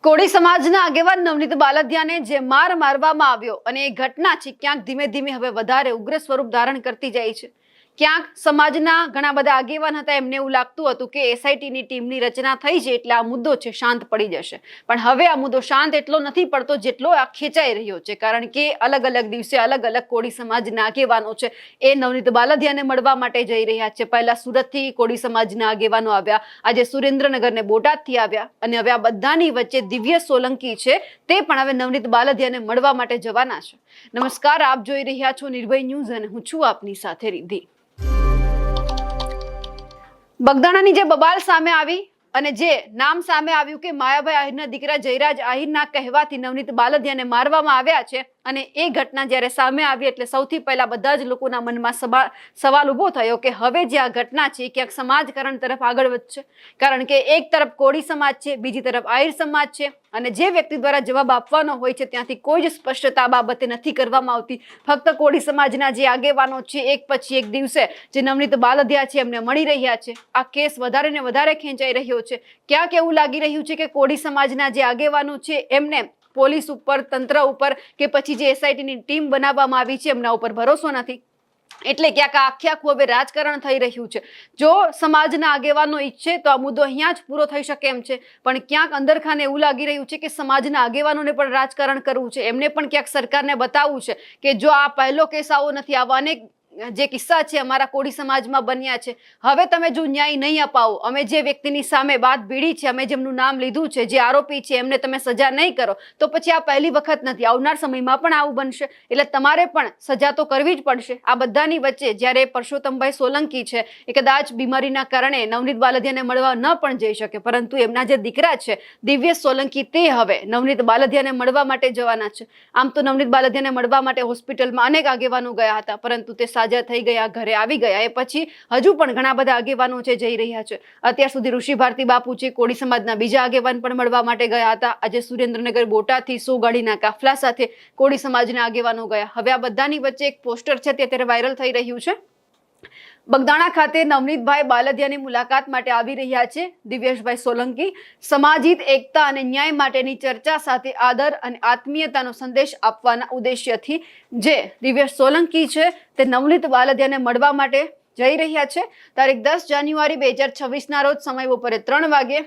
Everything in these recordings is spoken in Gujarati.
કોળી સમાજના આગેવાન નવનીત બાલદિયાને જે માર મારવામાં આવ્યો અને એ ઘટના છે ક્યાંક ધીમે ધીમે હવે વધારે ઉગ્ર સ્વરૂપ ધારણ કરતી જાય છે। ક્યાંક સમાજના ઘણા બધા આગેવાન હતા, એમને એવું લાગતું હતું કે એસઆઈટીની ટીમની રચના થઈ છે એટલે આ મુદ્દો છે શાંત પડી જશે, પણ હવે આ મુદ્દો શાંત એટલો નથી પડતો જેટલો આ ખેંચાઈ રહ્યો છે, કારણ કે અલગ અલગ દિવસે અલગ અલગ કોળી સમાજના આગેવાનો છે એ નવનીત બાલદિયાને મળવા માટે જઈ રહ્યા છે। પહેલા સુરતથી કોળી સમાજના આગેવાનો આવ્યા, આજે સુરેન્દ્રનગર ને બોટાદથી આવ્યા અને હવે આ બધાની વચ્ચે દિવ્ય સોલંકી છે તે પણ હવે નવનીત બાલદિયાને મળવા માટે જવાના છે। નમસ્કાર, આપ જોઈ રહ્યા છો નિર્ભય ન્યૂઝ અને હું છું આપની સાથે રિદ્ધિ। બગદાણાની જે બબાલ સામે આવી અને જે નામ સામે આવ્યું કે માયાભાઈ આહિરના દીકરા જયરાજ આહિરના કહેવાથી નવનીત બાલદિયાને મારવામાં આવ્યા છે અને એ ઘટના જ્યારે સામે આવી એટલે સૌથી પહેલા બધા જ લોકોના મનમાં સવાલ ઊભો થયો કે હવે જે આ ઘટના છે એ ક્યાંક સમાજકરણ તરફ આગળ વધશે, કારણ કે એક તરફ કોળી સમાજ છે, બીજી તરફ આહિર સમાજ છે અને જે વ્યક્તિ દ્વારા જવાબ આપવાનો હોય છે ત્યાંથી કોઈ જ સ્પષ્ટતા બાબતે નથી કરવામાં આવતી। ફક્ત કોળી સમાજના જે આગેવાનો છે એક પછી એક દિવસે જે નવનીત બાલદિયા છે એમને મળી રહ્યા છે। આ કેસ વધારે ને વધારે ખેંચાઈ રહ્યો છે। ક્યાંક એવું લાગી રહ્યું છે કે કોળી સમાજના જે આગેવાનો છે એમને પોલીસ ઉપર, તંત્ર ઉપર કે પછી જે એસઆઈટીની ટીમ બનાવવામાં આવી છે એમના ઉપર ભરોસો નથી, એટલે ક્યાંક આખે આખું હવે રાજકારણ થઈ રહ્યું છે। જો સમાજના આગેવાનો ઈચ્છે તો આ મુદ્દો અહીંયા જ પૂરો થઈ શકે એમ છે, પણ ક્યાંક અંદરખાને એવું લાગી રહ્યું છે કે સમાજના આગેવાનોને પણ રાજકારણ કરવું છે, એમને પણ ક્યાંક સરકારને બતાવવું છે કે જો આ પહેલો કેસ આવો નથી, આવા અનેક જે કિસ્સા છે અમારા કોળી સમાજમાં બન્યા છે, હવે તમે જો ન્યાય નહીં અપાવો, અમે જે વ્યક્તિની સામે વાત ભીડી છે, અમે જેમનું નામ લીધું છે, જે આરોપી છે એમને તમે સજા નહીં કરો તો પછી આ પહેલી વખત નથી, આવનાર સમયમાં પણ આવું બનશે, એટલે તમારે પણ સજા તો કરવી જ પડશે। આ બધાની વચ્ચે જ્યારે પરસોત્તમભાઈ સોલંકી છે એ કદાચ બીમારીના કારણે નવનીત બાલદિયાને મળવા ન પણ જઈ શકે, પરંતુ એમના જે દીકરા છે દિવ્ય સોલંકી તે હવે નવનીત બાલદિયાને મળવા માટે જવાના છે। આમ તો નવનીત બાલદિયાને મળવા માટે હોસ્પિટલમાં અનેક આગેવાનો ગયા હતા, પરંતુ તે થઈ ગયા, ઘરે આવી ગયા, એ પછી હજુ પણ ઘણા બધા આગેવાનો છે જઈ રહ્યા છે। અત્યાર સુધી ઋષિ ભારતી બાપુ છે કોળી સમાજના બીજા આગેવાન પણ મળવા માટે ગયા હતા। આજે સુરેન્દ્રનગર બોટાદથી 100 ગાડીના કાફલા સાથે કોળી સમાજના આગેવાનો ગયા। હવે આ બધાની વચ્ચે એક પોસ્ટર છે તે અત્યારે વાયરલ થઈ રહ્યું છે। બગદાણા ખાતે નવનીતભાઈ બાલદિયાની મુલાકાત માટે આવી રહ્યા છે દિવ્યેશભાઈ સોલંકી। સમાજિત એકતા અને ન્યાય માટેની ચર્ચા સાથે આદર અને આત્મીયતાનો સંદેશ આપવાના ઉદ્દેશ્યથી જે દિવ્યેશ સોલંકી છે તે નવનીત બાલદિયાને મળવા માટે જઈ રહ્યા છે। તારીખ 10 જાન્યુઆરી 2026ના રોજ સમય બપોરે 3 વાગે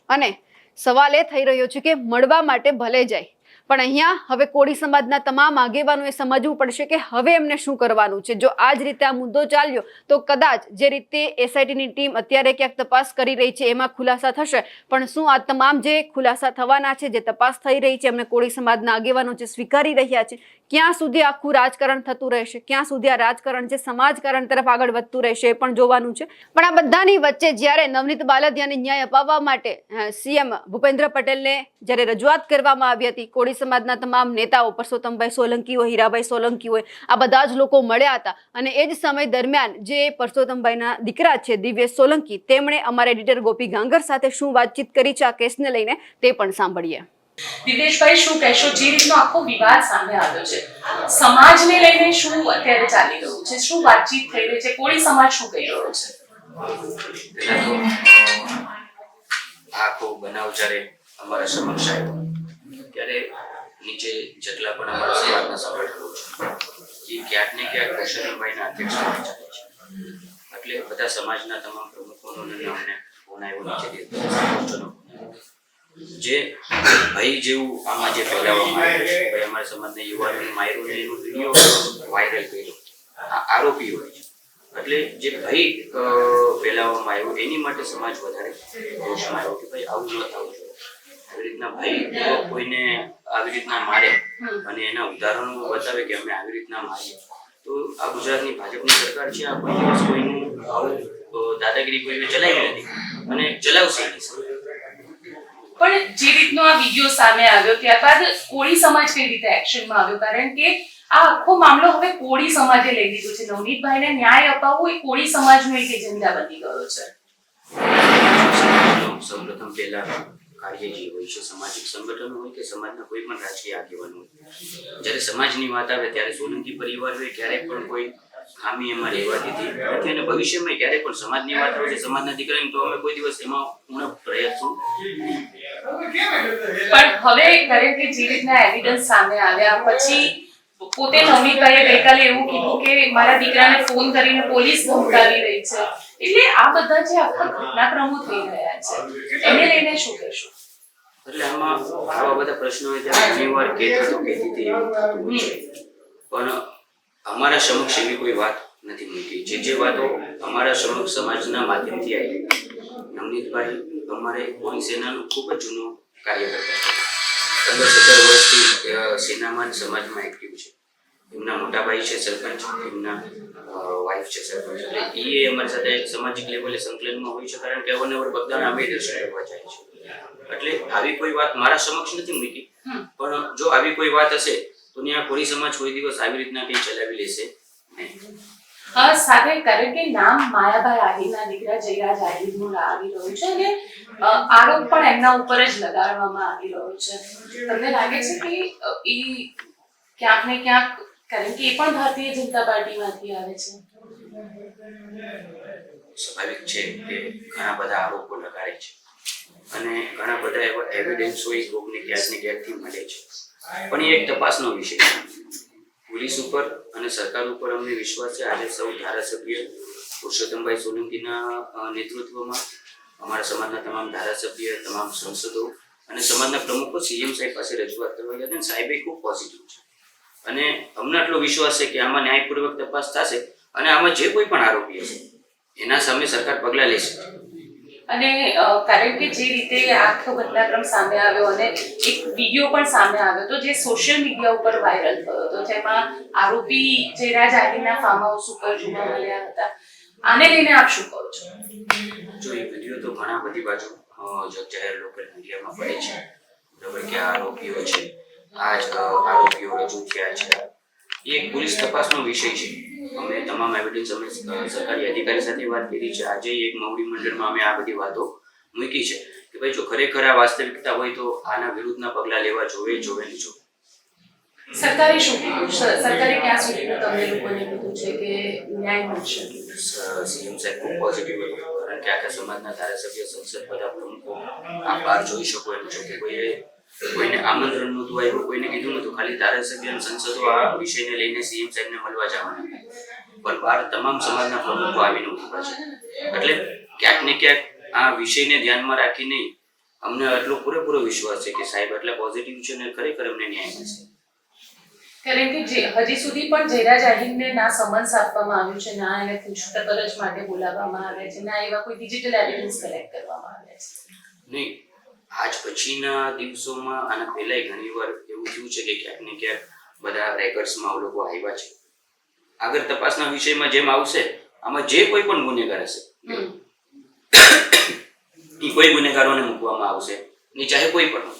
અને સવાલ એ થઈ રહ્યો છે કે મળવા માટે ભલે જાય, પણ અહીંયા હવે કોળી સમાજના તમામ આગેવાનોએ સમજવું પડશે કે હવે એમને શું કરવાનું છે। જો આ જ રીતે આ મુદ્દો ચાલ્યો તો કદાચ જે રીતે એસઆઈટીની ટીમ અત્યારે ક્યાંક તપાસ કરી રહી છે એમાં ખુલાસા થશે, પણ શું આ તમામ જે ખુલાસા થવાના છે, જે તપાસ થઈ રહી છે, એમને કોળી સમાજના આગેવાનો જે સ્વીકારી રહ્યા છે, ક્યાં સુધી આખું રાજકારણ થતું રહેશે, ક્યાં સુધી આ રાજકારણ છે સમાજકારણ તરફ આગળ વધતું રહેશે એ પણ જોવાનું છે। પણ આ બધાની વચ્ચે જ્યારે નવનીત બાલદિયાને ન્યાય અપાવવા માટે સીએમ ભૂપેન્દ્ર પટેલને જ્યારે રજૂઆત કરવામાં આવી હતી, કોળી સમાજના તમામ નેતાઓ, પરસોત્તમભાઈ સોલંકી હોય, હીરાભાઈ સોલંકી હોય, આ બધા જ લોકો મળ્યા હતા અને એ જ સમય દરમિયાન જે પરસોત્તમભાઈના દીકરા છે દિવ્યેશ સોલંકી, તેમણે અમારા એડિટર ગોપી ગાંગર સાથે શું વાતચીત કરી છે આ કેસને લઈને તે પણ સાંભળીએ। દિવ્યેશભાઈ, શું કહેશો? જે રીતનો આખો વિવાદ સામે આવ્યો છે, સમાજને લઈને શું અત્યારે ચાલી રહ્યું છે, શું વાતચીત થઈ રહી છે, કોળી સમાજ શું કહી રહ્યો છે? આખો બનાવ જ્યારે અમારા સમક્ષ આવ્યો ત્યારે નીચે જેટલા પણ અમારા સમાજના સંગઠનો છે એ ક્યાંક ને ક્યાંક પરસોત્તમભાઈના અધ્યક્ષપદે ચાલે છે, એટલે બધા સમાજના તમામ પ્રમુખોનો અમને ફોન આવ્યો નીચેથી જે ભાઈ જેવું આમાં જે ફેલાવવામાં આવ્યું છે, ભાઈ અમારા સમાજના યુવાનોને માર્યું ને એનો વિડીયો વાયરલ કર્યો, આ આરોપી હોય છે, એટલે જે ભાઈ ફેલાવવામાં આવ્યો એની માટે સમાજ વધારે રોષમાં આવ્યો કે ભાઈ આવું ન થવું જોઈએ, આવી રીતના ભાઈ કોઈને આવી રીતના મારે અને એના ઉદાહરણો બતાવે કે અમે આવી રીતના મારીએ, તો આ ગુજરાતની ભાજપની સરકાર છે, આ કોઈ દિવસ કોઈનું આવું દાદાગીરી કોઈ ચલાવી નથી અને ચલાવશે નહીં। પણ જે રીતનો આ વિડીયો સામે આવ્યો ત્યારબાદ કોળી સમાજ કઈ રીતે એક્શનમાં આવ્યો, કારણ કે આ આખો મામલો હવે કોળી સમાજે લઈ લીધો છે, નવનીતભાઈને ન્યાય અપાવવો એ કોળી સમાજનો એક એજન્ડા બની ગયો છે। સૌપ્રથમ પહેલા કાર્ય જે હોય છે, સામાજિક સંગઠન હોય કે સમાજના કોઈ પણ રાજકીય આગેવાન હોય, જ્યારે સમાજની વાત આવે ત્યારે સોલંકી પરિવાર હોય ક્યારેય પણ કોઈ ખામી એમાં રહેવા દીધી નથી અને ભવિષ્યમાં ક્યારેય પણ સમાજની વાત આવે છે, સમાજના દીકરાની, તો અમે કોઈ દિવસ એમાં ઉણપ પ્રયત્ન પણ હવે કારણ કે જે રીતના એવિડન્સ સામે આવ્યા પછી પોતે નવનીતભાઈએ ગઈકાલે એવું કીધું કે મારા દીકરાને ફોન કરીને પોલીસ ધમકાવી રહી છે, એટલે આ બધા જે આખા ઘટનાક્રમો થઈ રહ્યા છે એને લઈને શું કહેશો? એટલે આમાં આવા બધા પ્રશ્નો હોય ત્યારે ઘણીવાર કહેતો તો કહેતી હતી એવું થતું હોય છે. પણ અમારા સમક્ષ એવી કોઈ વાત નથી મૂકી. જે વાતો અમારા સમક્ષ સમાજના માધ્યમથી આવી. નવનીતભાઈ અમારે કોળી સેનાનું ખૂબ જ જૂનું કાર્ય કરતા હતા. 15-17 વર્ષથી સેનામાં સમાજમાં એક્ટિવ છે. એમના મોટા ભાઈ છે સરપંચ, એમના વાઇફ છે સરપંચ, એટલે એ અમારી સાથે સામાજિક લેવલે સંકલનમાં હોય છે, કારણ કે અવારનવાર બગદાણા અમે દર્શન કરવા જાય છે. એટલે આવી કોઈ વાત મારા સમક્ષ નથી મૂકી, પણ જો આવી કોઈ વાત હશે તો ત્યાં કોળી સમાજ કોઈ દિવસ આવી રીતના કંઈ ચલાવી લેશે નહીં. સાથે કારણ કે નામ માયાભાઈ આહિરના દીકરા જયરાજ આહિરનું આવી રહ્યું છે અને આરોપ પણ એમના ઉપર જ લગાડવામાં આવી રહ્યો છે. તમને લાગે છે કે એ ક્યાંક ને ક્યાંક, કારણ કે એ પણ ભારતીય જનતા પાર્ટીમાંથી આવે છે, સ્વાભાવિક છે કે ઘણા બધા આરોપો લગાડે છે અને ઘણા બધા એવા એવિડન્સ હોય કોકને ક્યાંક ને ક્યાંકથી મળે છે, પણ એ એક તપાસનો વિષય છે. પોલીસ ઉપર અને સરકાર ઉપર અમને વિશ્વાસ છે. આજે સૌ ધારાસભ્ય પુરુષોત્તમભાઈ સોલંકીના નેતૃત્વમાં અમારા સમાજના તમામ ધારાસભ્ય, તમામ સંસદો અને સમાજના પ્રમુખો સીએમ સાહેબ પાસે રજૂઆત કરવા ગયા હતા. સાહેબ એ ખૂબ પોઝિટિવ છે અને અમને આટલો વિશ્વાસ છે કે આમાં ન્યાયપૂર્વક તપાસ થશે અને આમાં જે કોઈ પણ આરોપી હશે એના સામે સરકાર પગલાં લેશે. અને કારણ કે જે રીતે આખો ઘટનાક્રમ સામે આવ્યો અને એક વિડીયો પણ સામે આવ્યો તો જે સોશિયલ મીડિયા ઉપર વાયરલ થયો હતો, જેમાં આરોપી જયરાજ આહિરના ફાર્મ હાઉસ ઉપર જોવા મળ્યા હતા, આને લઈને આપ શું કહો છો? જો એ વિડીયો તો ઘણા બધી બાજુ જાહેર લોકલ મીડિયામાં પડે છે, બરાબર, કે આ આરોપીઓ છે, આ જ આરોપીઓ રજૂ થયા છે. એ એક પોલીસ તપાસનો વિષય છે. અમે તમામ એવિડન્સ અમે સરકારી અધિકારી સાથે વાત કરી છે. આજે એક મવડી મંડળમાં અમે આ બધી વાતો મૂકી છે કે ભાઈ જો ખરેખર આ વાસ્તવિકતા હોય તો આના વિરુદ્ધના પગલાં લેવા જોવે ને જોવે. સરકારે શું કીધું? સરકારે ક્યાં સુધીનું તમને લોકોને કીધું છે કે ન્યાય મળશે? સીએમ સાહેબ ખૂબ પોઝિટિવ હતું, કારણ કે આખા સમાજના ધારાસભ્ય, સંસદ, બધા પ્રમુખો આ બહાર જોઈ શકો એમ છો કે કોઈને આમંત્રણ નહોતું આવ્યું, કોઈને કીધું નહોતું. ખાલી ધારાસભ્ય અને સંસદો આ વિષયને લઈને સીએમ સાહેબને મળવા જવાના, પણ બહાર તમામ સમાજના પ્રમુખો આવીને ઉભા છે. એટલે ક્યાંક ને ક્યાંક આ વિષયને ધ્યાનમાં રાખીને અમને આટલો પૂરેપૂરો વિશ્વાસ છે કે સાહેબ આટલા પોઝિટિવ છે અને ખરેખર અમને ન્યાય મળશે. કારણ કે હજી સુધી પણ જયરાજ આહિરને ના સમન્સ આપવામાં આવ્યું છે, ના એને પૂછપરછ માટે બોલાવવામાં આવ્યા છે, ના એવા કોઈ ડિજિટલ એવિડન્સ કલેક્ટ કરવામાં આવ્યા છે. નહીં, આજ પછીના દિવસોમાં આના પહેલાય ઘણીવાર એવું થયું છે કે ક્યાંક ને ક્યાંક બધા રેકર્ડ્સમાં લોકો આવ્યા છે. આગળ તપાસના વિષયમાં જેમ આવશે, આમાં જે કોઈ પણ ગુનેગાર હશે એ કોઈ ગુનેગારોને મૂકવામાં આવશે, ને ચાહે કોઈ પણ.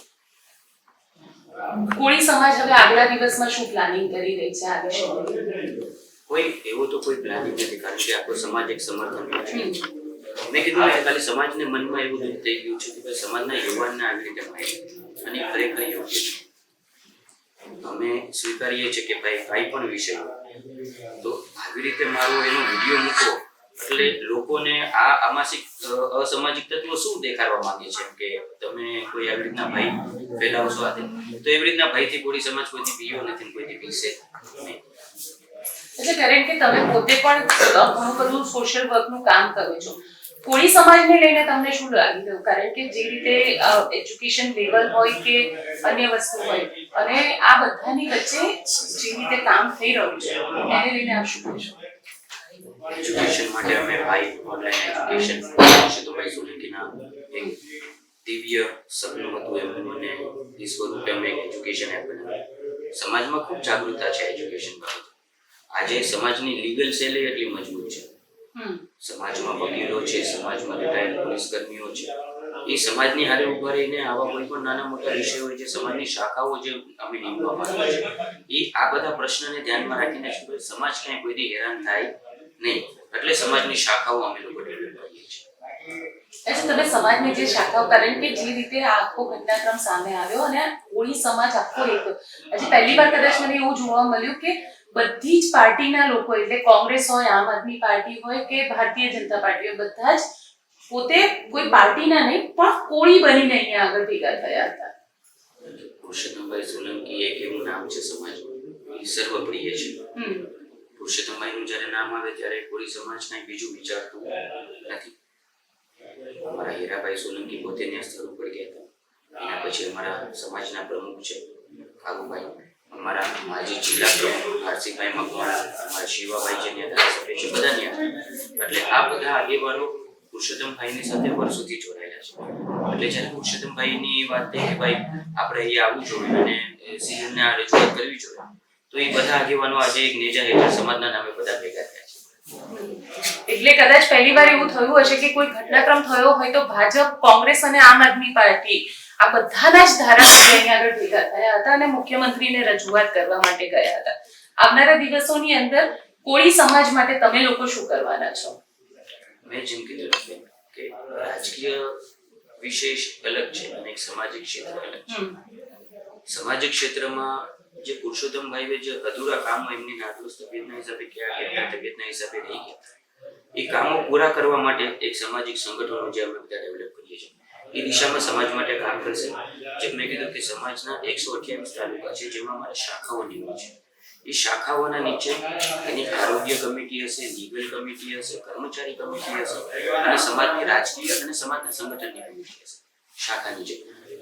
કોળી સમાજ હવે આગલા દિવસમાં શું પ્લાનિંગ કરી રહી છે આ વિશે? કોઈ એવો તો કોઈ પ્લાનિંગ નથી, કારણ કે આખો સમાજ એક સમર્થન છે. મેં કીધું ને, ખાલી સમાજને મનમાં એવું દુઃખ થઈ ગયું છે કે ભાઈ સમાજના યુવાનને આવી રીતે માર્યા અને ખરેખર યોગ્ય છે. અમે સ્વીકારીએ છીએ કે ભાઈ કાંઈ પણ વિષય તો આવી રીતે મારો એનો વિડીયો મૂકો એટલે લોકોને આમાં અસામાજિક તત્વો શું દેખાડવા માંગે છે કે તમે કોઈ આવી રીતના ભાઈ ફેલાવશો આતે, તો એવી રીતના ભાઈથી કોળી સમાજ કોઈથી પીયો નથી, કોઈથી પીશે નહીં. એટલે કારણ કે તમે પોતે પણ ઘણું બધું સોશિયલ વર્કનું કામ કરો છો, કોળી સમાજને લઈને તમને શું લાગી રહ્યું? કારણ કે જે રીતે એજ્યુકેશન લેવલ હોય કે અન્ય વસ્તુ હોય અને આ બધાની વચ્ચે જે રીતે કામ થઈ રહ્યું છે એને લઈને આપ શું કહેશો? એજ્યુકેશન માટે અમે ભાઈ ઓનલાઈન એજ્યુકેશન પુરુષોત્તમભાઈ સોલંકીના એક દિવ્ય સપનું હતું, એમનું મને એ સ્વરૂપે અમે એજ્યુકેશન એપ બનાવ્યું. સમાજમાં ખૂબ જાગૃતતા છે એજ્યુકેશન બાબતે. આજે સમાજની લીગલ સેલ એટલી મજબૂત છે, સમાજમાં વકીલો છે, સમાજમાં રિટાયર્ડ પોલીસ કર્મીઓ છે, એ સમાજની હારે ઉભા રહીને આવા કોઈ પણ નાના મોટા વિષયો હોય જે સમાજની શાખાઓ જે અમે નીમવામાં આવે છે, એ આ બધા પ્રશ્નને ધ્યાનમાં રાખીને સમાજ ક્યાંય કોઈથી હેરાન થાય નહીં, એટલે સમાજની શાખાઓ અમે લોકો ડેવલપ કરીએ છીએ. તમે સમાજની જે શાખાઓ, કારણ કે જે રીતે આખો ઘટનાક્રમ સામે આવ્યો અને કોળી સમાજ આખો એક હજી પહેલી વાર કદાચ મને એવું જોવા મળ્યું કે બધી જ પાર્ટીના લોકો, એટલે કોંગ્રેસ હોય, આમ આદમી પાર્ટી હોય કે ભારતીય જનતા પાર્ટી હોય, બધા જ પોતે કોઈ પાર્ટીના નહીં પણ કોળી બનીને અહીંયા આગળ ભેગા થયા હતા. પુરુષોત્તમભાઈ સોલંકી એક એવું નામ છે સમાજમાં, એ સર્વપ્રિય છે. પુરુષોત્તમભાઈનું જ્યારે નામ આવે ત્યારે કોળી સમાજ કાંઈ બીજું વિચારતું નથી. અમારા હીરાભાઈ સોલંકી પોતે ત્યાં સ્થળ ઉપર ગયા હતા. એના પછી અમારા સમાજના પ્રમુખ છે કાબુભાઈ, અમારા માજી જિલ્લા પ્રમુખ આરસીભાઈ મકવાણા, અમારા શિવાભાઈ જે ત્યાં ધારાસભ્ય છે, બધા ત્યાં. એટલે આ બધા આગેવાનો પુરુષોત્તમભાઈની સાથે વર્ષોથી જોડાયેલા છે. એટલે જ્યારે પુરુષોત્તમભાઈની વાત થઈ કે ભાઈ આપણે અહીંયા આવવું જોઈએ અને સીએમને આ રજૂઆત કરવી જોઈએ, તો એ બધા આગેવાનો આજે એક નેજા હેઠળ સમાજના નામે બધા ભેગા થયા છે. એટલે કદાચ પહેલી વાર એવું થયું હશે કે કોઈ ઘટનાક્રમ થયો હોય તો ભાજપ, કોંગ્રેસ અને આમ આદમી પાર્ટી આ બધાના જ ધારાસભ્ય અહીંયા આગળ ભેગા થયા હતા અને મુખ્યમંત્રીને રજૂઆત કરવા માટે ગયા હતા. આવનારા દિવસોની અંદર કોળી સમાજ માટે તમે લોકો શું કરવાના છો? મેં જેમ કીધું કે રાજકીય વિશેષ અલગ છે અને એક સામાજિક ક્ષેત્ર અલગ છે. સામાજિક ક્ષેત્રમાં જે પુરુષોત્તમભાઈએ જે અધૂરા કામો એમની નાદુરસ્ત તબિયતના હિસાબે તબિયતના હિસાબે રહી ગયા, એ કામો પૂરા કરવા માટે એક સામાજિક સંગઠનો જે અમે બધા ડેવલપ કરીએ છીએ એ દિશામાં સમાજ માટે કામ કરશે. જેમ મેં કીધું કે સમાજના 128 તાલુકા છે જેમાં અમારે શાખાઓની હોય છે. એ શાખાઓના નીચે એની આરોગ્ય કમિટી હશે, લીગલ કમિટી હશે, કર્મચારી કમિટી હશે અને સમાજની રાજકીય અને સમાજના સંગઠનની કમિટી હશે. શાખા નીચે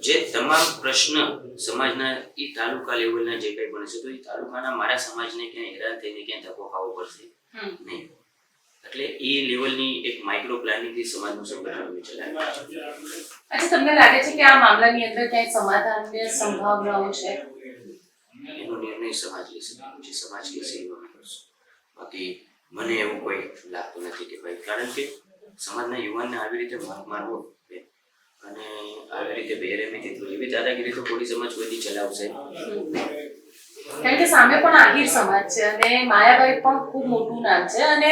જે તમામ પ્રશ્ન સમાજના એ તાલુકા લેવલના જે કંઈ પણ છે, તો એ તાલુકાના મારા સમાજને ક્યાંય હેરાન થઈને ક્યાંય ધક્કો ખાવો પડશે નહીં. એટલે એ લેવલની એક માઇક્રો પ્લાનિંગથી સમાજનું સંગઠન અમે ચલાવ્યું છે. આજે તમને લાગે છે કે આ મામલાની અંદર ક્યાંય સમાધાનની સંભાવનાઓ છે? એનો નિર્ણય સમાજ લેશે, જે સમાજ લેશે એમાં અમે કરશું. બાકી મને એવું કોઈ લાગતું નથી કે ભાઈ, કારણ કે સમાજના યુવાનને આવી રીતે મારવો અને આવી રીતે બેરહેમીથી એવી દાદાગીરી તો કોળી સમાજ કોઈથી ચલાવશે. કારણ કે સામે પણ આહિર સમાજ છે અને માયાભાઈ પણ ખૂબ મોટું નામ છે અને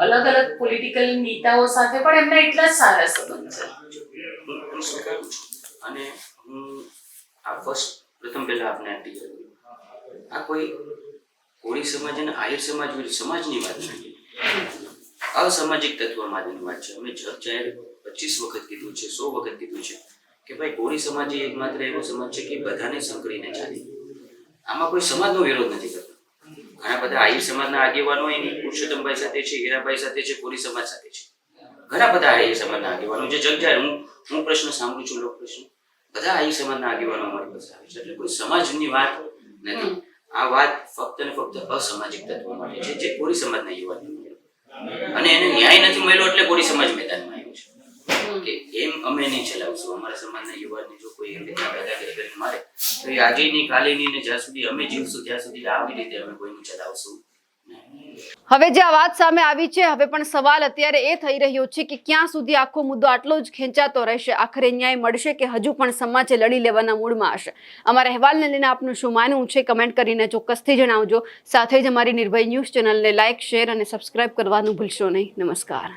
અલગ અલગ પોલિટિકલ નેતાઓ સાથે પણ એમના એટલા જ સારા સંબંધ છે. હું સ્વીકારું છું અને હું આ પ્રથમ પહેલા આપને ક્લિયર કરું, આ કોઈ કોળી સમાજ અને આહિર સમાજ સમાજની વાત નથી, અસામાજિક તત્વવાદની વાત છે. અમે જાહેર 25 વખત કીધું છે, 100 વખત કીધું છે કે ભાઈ કોળી સમાજ એકમાત્ર એવો સમાજ છે કે બધાને સંકળીને ચાલે. આમાં કોઈ સમાજનો વિરોધ નથી કરતો. ઘણા બધા આહિર સમાજના આગેવાનો એની પુરુષોત્તમભાઈ સાથે છે, હીરાભાઈ સાથે છે, કોળી સમાજ સાથે છે. ઘણા બધા આહિર સમાજના આગેવાનો જે જગજાહેર હું પ્રશ્ન સાંભળું છું, લોક પ્રશ્ન, બધા આહિર સમાજના આગેવાનો અમારી પાસે આવે છે. એટલે કોઈ સમાજની વાત નથી. આ વાત ફક્ત ને ફક્ત અસામાજિક તત્વો માટે છે જે કોળી સમાજના યુવાનને મળ્યો અને એને ન્યાય નથી મળ્યો એટલે કોળી સમાજ મેદાનમાં આવ્યો છે. કે એમ અમે નહીં ચલાવશું. અમારા સમાજના યુવાનને જો કોઈ એમ રીતે દાદાગીરી કરીને મારે તો એ આજે નહીં, કાલે નહીં, ને જ્યાં સુધી અમે જીવશું ત્યાં સુધી આવી રીતે અમે કોઈનું ચલાવશું. હવે જે આ વાત સામે આવી છે, હવે પણ સવાલ અત્યારે એ થઈ રહ્યો છે કે ક્યાં સુધી આખો મુદ્દો આટલો જ ખેંચાતો રહેશે? આખરે ન્યાય મળશે કે હજુ પણ સમાજે લડી લેવાના મૂડમાં હશે? અમારા અહેવાલને લઈને આપનું શું માનવું છે કમેન્ટ કરીને ચોક્કસથી જણાવજો. સાથે જ અમારી નિર્ભય ન્યૂઝ ચેનલને લાઇક, શેર અને સબસ્ક્રાઇબ કરવાનું ભૂલશો નહીં. નમસ્કાર.